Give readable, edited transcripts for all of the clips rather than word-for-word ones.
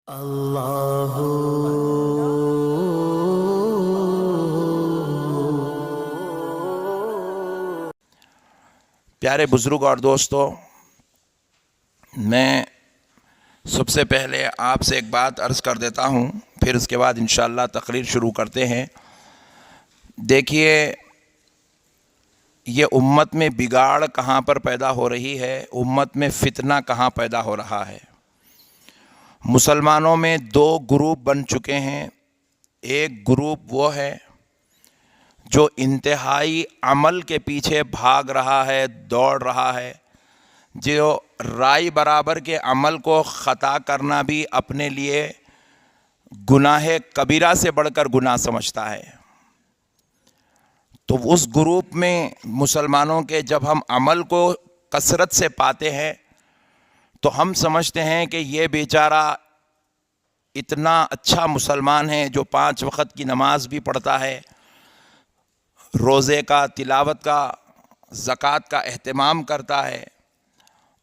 अल्लाह प्यारे बुज़ुर्ग और दोस्तों, मैं सबसे पहले आपसे एक बात अर्ज़ कर देता हूँ, फिर उसके बाद इंशाअल्लाह तकरीर शुरू करते हैं। देखिए, ये उम्मत में बिगाड़ कहाँ पर पैदा हो रही है, उम्मत में फितना कहाँ पैदा हो रहा है। मुसलमानों में दो ग्रुप बन चुके हैं। एक ग्रुप वो है जो इंतहाई अमल के पीछे भाग रहा है, दौड़ रहा है, जो राय बराबर के अमल को ख़ता करना भी अपने लिए गुनाह कबीरा से बढ़कर गुनाह समझता है। तो उस ग्रुप में मुसलमानों के जब हम अमल को कसरत से पाते हैं तो हम समझते हैं कि ये बेचारा इतना अच्छा मुसलमान है जो 5 वक्त की नमाज भी पढ़ता है, रोज़े का, तिलावत का, ज़कात का एहतमाम करता है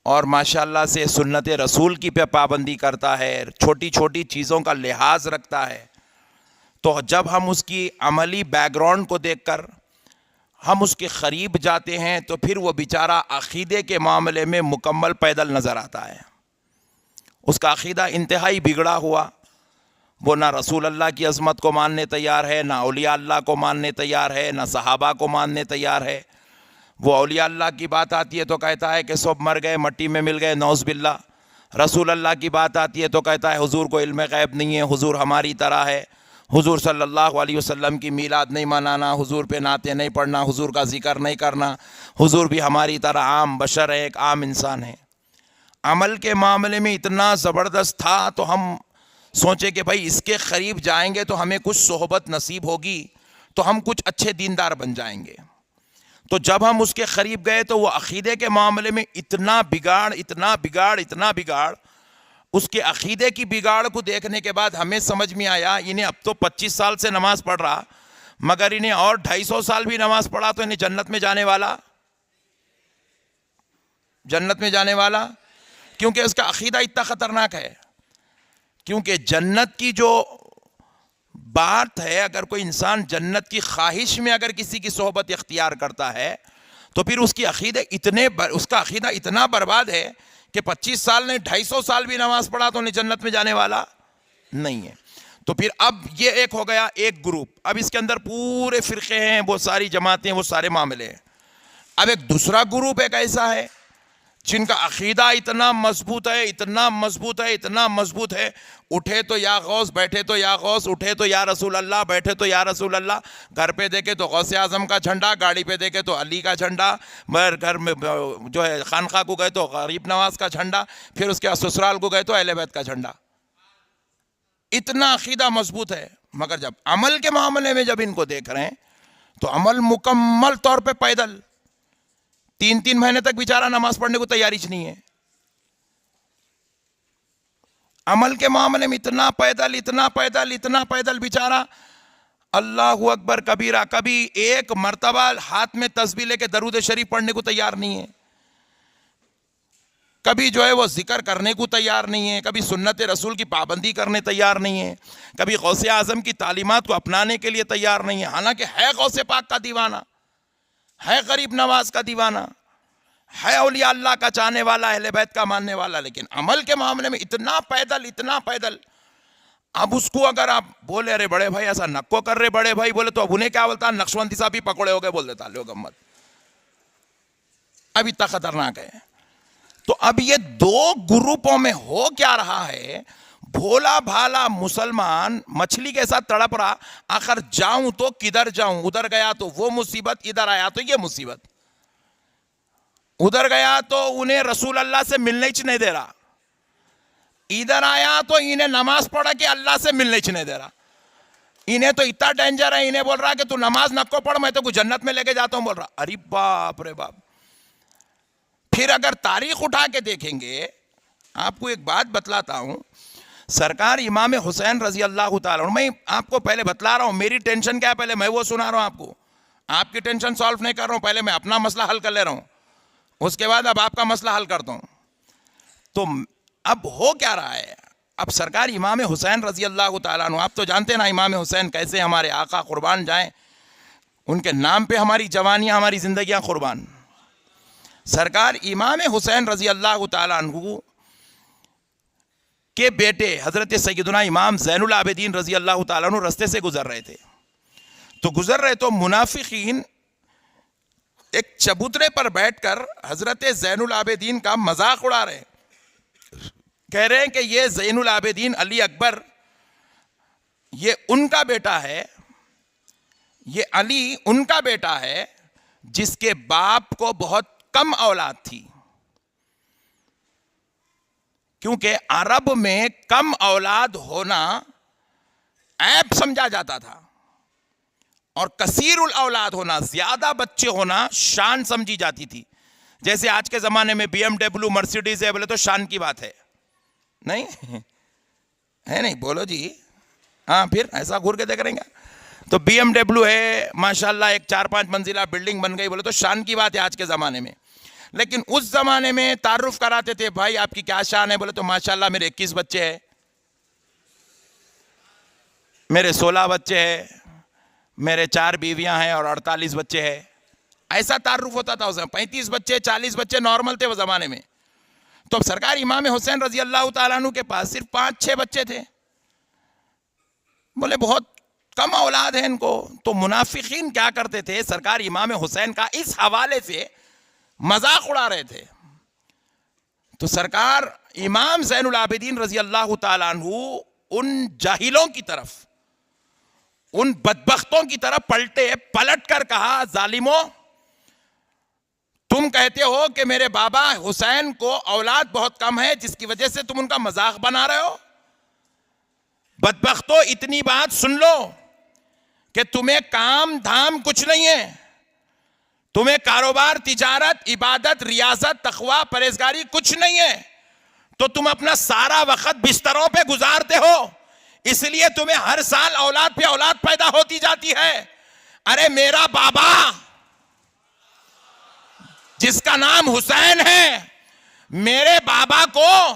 और माशाअल्लाह से सुन्नत रसूल की पे पाबंदी करता है, छोटी छोटी चीज़ों का लिहाज रखता है। तो जब हम उसकी अमली बैकग्राउंड को देखकर हम उसके करीब जाते हैं तो फिर वो बेचारा अक़ीदे के मामले में मुकम्मल पैदल नज़र आता है। उसका अक़ीदा इंतहाई बिगड़ा हुआ। वो ना रसूल अल्लाह की अज़मत को मानने तैयार है, ना औलिया अल्लाह को मानने तैयार है, ना सहाबा को मानने तैयार है। वो औलिया अल्लाह की बात आती है तो कहता है कि सब मर गए, मट्टी में मिल गए, नौज़ बिल्ला। रसूल अल्लाह की बात आती है तो कहता है हुजूर को इल्म गैब नहीं है, हुजूर हमारी तरह है, हुजूर सल्लल्लाहु अलैहि वसल्लम की मीलाद नहीं मनाना, हुजूर पे नाते नहीं पढ़ना, हुजूर का जिक्र नहीं करना, हुजूर भी हमारी तरह आम बशर है, एक आम इंसान है। अमल के मामले में इतना ज़बरदस्त था तो हम सोचे कि भाई इसके करीब जाएंगे तो हमें कुछ सोहबत नसीब होगी, तो हम कुछ अच्छे दीनदार बन जाएंगे। तो जब हम उसके करीब गए तो वो अक़ीदे के मामले में इतना बिगाड़, इतना बिगाड़, इतना बिगाड़, उसके अक़ीदे की बिगाड़ को देखने के बाद हमें समझ में आया इन्हें अब तो 25 साल से नमाज़ पढ़ रहा, मगर इन्हें और 250 साल भी नमाज़ पढ़ा तो इन्हें जन्नत में जाने वाला, जन्नत में जाने वाला, क्योंकि उसका अक़ीदा इतना ख़तरनाक है। क्योंकि जन्नत की जो बात है, अगर कोई इंसान जन्नत की ख्वाहिश में अगर किसी की सोहबत इख्तियार करता है तो फिर उसकी उसका अक़ीदा इतना बर्बाद है कि 25 साल ने 250 साल भी नमाज पढ़ा तो उन्हें जन्नत में जाने वाला नहीं है। तो फिर अब ये एक हो गया एक ग्रुप। अब इसके अंदर पूरे फ़िरक़े हैं, वो सारी जमातें, वो सारे मामले हैं। अब एक दूसरा ग्रुप एक ऐसा है जिनका अक़ीदा इतना मजबूत है, इतना मजबूत है, इतना मजबूत है, उठे तो या गौस, बैठे तो या गौस, उठे तो या रसूल अल्लाह, बैठे तो या रसूल अल्लाह। घर पे देखे तो गौसे आज़म का झंडा, गाड़ी पे देखे तो अली का झंडा, मगर घर में जो है खानखा को गए तो गरीब नवाज का झंडा, फिर उसके बाद ससुराल को गए तो अहले बैत का झंडा। इतना अक़ीदा मजबूत है। मगर जब अमल के मामले में जब इनको देख रहे हैं तो अमल मुकम्मल तौर पर पैदल, 3-3 महीने तक बेचारा नमाज पढ़ने को तैयारी नहीं है। अमल के मामले में इतना पैदल, इतना पैदल, इतना पैदल बेचारा, अल्लाहु अकबर कबीरा, कभी एक मर्तबा हाथ में तस्बीह लेके दरूद शरीफ पढ़ने को तैयार नहीं है, कभी जो है वो जिक्र करने को तैयार नहीं है, कभी सुन्नत रसूल की पाबंदी करने तैयार नहीं है, कभी गौसे आज़म की तालीमात को अपनाने के लिए तैयार नहीं है। हालांकि है गौसे पाक का दीवाना, है गरीब नवाज का दीवाना, है औलिया अल्लाह का चाहने वाला, अहले बैत का मानने वाला, लेकिन अमल के मामले में इतना पैदल, इतना पैदल। अब उसको अगर आप बोले अरे बड़े भाई ऐसा नक्को कर रहे बड़े भाई, बोले तो अब उन्हें क्या बोलता, नक्शबंदी साहब भी पकड़े हो गए बोल देता लोग अहमद। अब इतना खतरनाक है। तो अब ये दो ग्रुपों में हो क्या रहा है, भोला भाला मुसलमान मछली के साथ तड़प रहा, आखिर जाऊं तो किधर जाऊं, उधर गया तो वो मुसीबत, इधर आया तो ये मुसीबत, उधर गया तो उन्हें रसूल अल्लाह से मिलने ही नहीं दे रहा, इधर आया तो इन्हें नमाज पढ़ा के अल्लाह से मिलने ही नहीं दे रहा। इन्हें तो इतना डेंजर है, इन्हें बोल रहा कि तू नमाज नको पढ़, मैं तो कुछ जन्नत में लेके जाता हूं बोल रहा। अरे बाप रे बाप। फिर अगर तारीख उठा के देखेंगे, आपको एक बात बतलाता हूं, सरकार इमाम हुसैन रजी अल्लाह ताला, मैं आपको पहले बतला रहा हूं मेरी टेंशन क्या है, पहले मैं वो सुना रहा हूं आपको, आपकी टेंशन सॉल्व नहीं कर रहा हूं, पहले मैं अपना मसला हल कर ले रहा हूं, उसके बाद अब आपका मसला हल करता हूं। तो अब हो क्या रहा है, अब सरकार इमाम हुसैन रज़ी अल्लाह ताला अन्हु, आप तो जानते हैं ना इमाम हुसैन कैसे हमारे आका कुर्बान जाएं, उनके नाम पे हमारी जवानियाँ हमारी ज़िंदगियाँ कुर्बान। सरकार इमाम हुसैन रज़ी अल्लाह ताला अन्हु के बेटे हज़रत सैयदना इमाम ज़ैनुल आबिदीन रज़ी अल्लाह ताला अन्हु रास्ते से गुजर रहे थे। तो गुजर रहे तो मुनाफिकीन एक चबूतरे पर बैठकर हज़रत ज़ैनुल आबिदीन का मजाक उड़ा रहे, कह रहे हैं कि ये ज़ैनुल आबिदीन अली अकबर, ये उनका बेटा है, ये अली उनका बेटा है जिसके बाप को बहुत कम औलाद थी। क्योंकि अरब में कम औलाद होना ऐब समझा जाता था और कसीरुल औलाद होना, ज्यादा बच्चे होना शान समझी जाती थी। जैसे आज के जमाने में BMW मर्सिडीज है, बोले तो शान की बात है, नहीं है? नहीं बोलो जी, हाँ फिर ऐसा घूर के देख रहे हैं। तो BMW है माशाल्लाह, एक 4-5 मंजिला बिल्डिंग बन गई, बोले तो शान की बात है आज के ज़माने में। लेकिन उस ज़माने में तारुफ कराते थे, भाई आपकी क्या शान है, बोले तो माशाल्लाह मेरे 21 बच्चे हैं, मेरे 16 बच्चे हैं, मेरे 4 बीवियां हैं और 48 बच्चे हैं। ऐसा तारुफ होता था उसमें। 35 बच्चे 40 बच्चे नॉर्मल थे वो ज़माने में। तो अब सरकार इमाम हुसैन रज़ी अल्लाह ताला अन्हु के पास सिर्फ 5-6 बच्चे थे, बोले बहुत कम औलाद है इनको। तो मुनाफिकीन क्या करते थे, सरकार इमाम हुसैन का इस हवाले से मजाक उड़ा रहे थे। तो सरकार इमाम ज़ैनुल आबिदीन रज़ी अल्लाह ताला अन्हु उन जाहिलों की तरफ, उन बदबख्तों की तरफ पलट कर कहा, जालिमों तुम कहते हो कि मेरे बाबा हुसैन को औलाद बहुत कम है, जिसकी वजह से तुम उनका मजाक बना रहे हो। बदबख्तों इतनी बात सुन लो कि तुम्हें काम धाम कुछ नहीं है, तुम्हें कारोबार, तिजारत, इबादत, रियासत, तकवा, परहेजगारी कुछ नहीं है, तो तुम अपना सारा वक्त बिस्तरों पे गुजारते हो, इसलिए तुम्हें हर साल औलाद पे औलाद पैदा होती जाती है। अरे मेरा बाबा जिसका नाम हुसैन है, मेरे बाबा को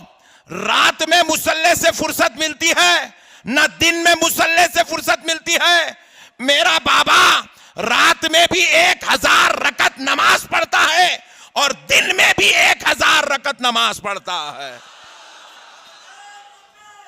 रात में मुसल्ले से फुर्सत मिलती है, न दिन में मुसल्ले से फुर्सत मिलती है। मेरा बाबा रात में भी 1000 रकत नमाज पढ़ता है और दिन में भी 1000 रकत नमाज पढ़ता है।